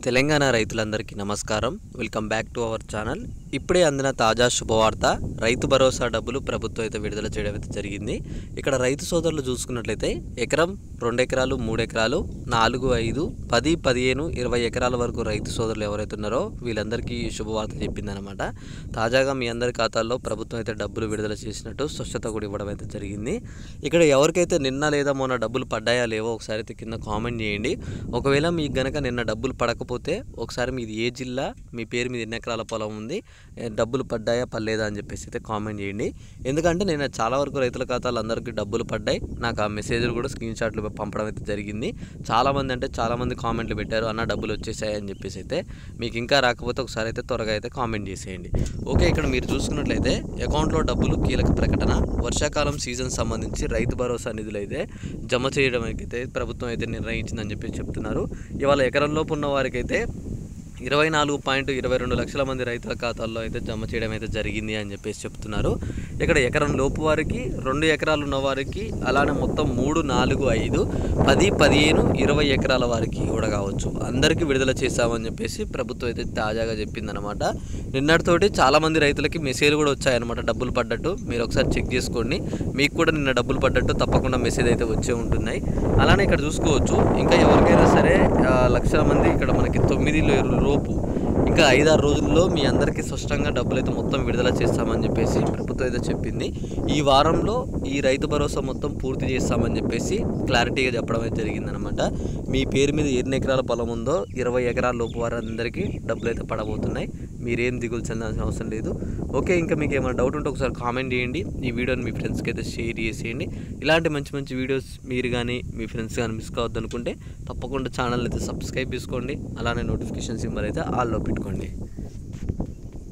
తెలంగాణ రైతులందరికీ నమస్కారం. Welcome back to our channel. ఇప్పుడే అందిన తాజా శుభవార్త, రైతు భరోసా డబ్బులు ప్రభుత్వం అయితే విడుదల చేయడం అయితే జరిగింది. ఇక్కడ రైతు సోదరులు చూసుకున్నట్లయితే ఎకరం, 2 ఎకరాలు, 3 ఎకరాలు, 4, 5, 10, 15, 20 ఎకరాల వరకు రైతు సోదరులు ఎవరైతే ఉన్నారో వీళ్ళందరికీ శుభవార్త చెప్పిందనమాట. తాజాగా మీ అందరి ఖాతాల్లో ప్రభుత్వం అయితే డబ్బులు విడుదల చేసినట్టు స్పష్టత కూడా ఇవ్వడం అయితే జరిగింది. ఇక్కడ ఎవరికైతే నిన్న లేదా మొన్న డబ్బులు పడ్డాయా లేవో ఒకసారి అయితే కింద కామెంట్ చేయండి. ఒకవేళ మీకు గనక నిన్న డబ్బులు పడకపోతే ఒకసారి మీది ఏ జిల్లా, మీ పేరు మీద ఎన్ని ఎకరాల పొలం ఉంది, డబ్బులు పడ్డాయా పర్లేదా అని చెప్పేసి అయితే కామెంట్ చేయండి. ఎందుకంటే నేను చాలా వరకు రైతుల ఖాతాలు అందరికీ డబ్బులు పడ్డాయి. నాకు ఆ మెసేజ్లు కూడా స్క్రీన్ షాట్లు పంపడం అయితే జరిగింది. చాలామంది కామెంట్లు పెట్టారు, అన్న డబ్బులు వచ్చేసాయి అని చెప్పేసి అయితే. మీకు ఇంకా రాకపోతే ఒకసారి అయితే త్వరగా అయితే కామెంట్ చేసేయండి. ఓకే, ఇక్కడ మీరు చూసుకున్నట్లయితే అకౌంట్లో డబ్బులు కీలక ప్రకటన. వర్షాకాలం సీజన్ సంబంధించి రైతు భరోసా నిధులు అయితే జమ చేయడం అయితే ప్రభుత్వం అయితే నిర్ణయించిందని చెప్పి చెప్తున్నారు. ఇవాళ ఎకరంలోపు ఉన్న వారికి అయితే 24.22 లక్షల మంది రైతుల ఖాతాల్లో అయితే జమ చేయడం అయితే జరిగింది అని చెప్పేసి చెప్తున్నారు. ఇక్కడ ఎకరం లోపు వారికి, 2 ఎకరాలు ఉన్న వారికి, అలానే మొత్తం 3, 4, 5, 10, 15, 20 ఎకరాల వారికి కూడా కావచ్చు, అందరికీ విడుదల చేశామని చెప్పేసి ప్రభుత్వం అయితే తాజాగా చెప్పిందనమాట. నిన్నటితోటి చాలామంది రైతులకి మెసేజ్ కూడా వచ్చాయన్నమాట డబ్బులు పడ్డట్టు. మీరు ఒకసారి చెక్ చేసుకోండి, మీకు కూడా నిన్న డబ్బులు పడ్డట్టు తప్పకుండా మెసేజ్ అయితే వచ్చే ఉంటున్నాయి. అలానే ఇక్కడ చూసుకోవచ్చు, ఇంకా ఎవరికైనా సరే లక్షల మంది ఇక్కడ మనకి 9 లోపు ఇంకా 5-6 రోజుల్లో మీ అందరికీ స్పష్టంగా డబ్బులు అయితే మొత్తం విడుదల చేస్తామని చెప్పేసి ప్రభుత్వం అయితే చెప్పింది. ఈ వారంలో ఈ రైతు భరోసా మొత్తం పూర్తి చేస్తామని చెప్పేసి క్లారిటీగా చెప్పడం అయితే జరిగిందనమాట. మీ పేరు మీద ఎన్ని ఎకరాల పొలం ఉందో 20 ఎకరాల లోపు వారందరికీ డబ్బులు అయితే పడబోతున్నాయి. మీరేం దిగులు చెందాల్సిన అవసరం లేదు. ఓకే, ఇంకా మీకు ఏమైనా డౌట్ ఉంటే ఒకసారి కామెంట్ చేయండి. ఈ వీడియోని మీ ఫ్రెండ్స్కి అయితే షేర్ చేసేయండి. ఇలాంటి మంచి వీడియోస్ మీరు కానీ మీ ఫ్రెండ్స్ కానీ మిస్ కావద్దు అనుకుంటే తప్పకుండా ఛానల్ అయితే సబ్స్క్రైబ్ చేసుకోండి. అలానే నోటిఫికేషన్ సింబల్ అయితే ఆల్లో పెట్టుకోండి.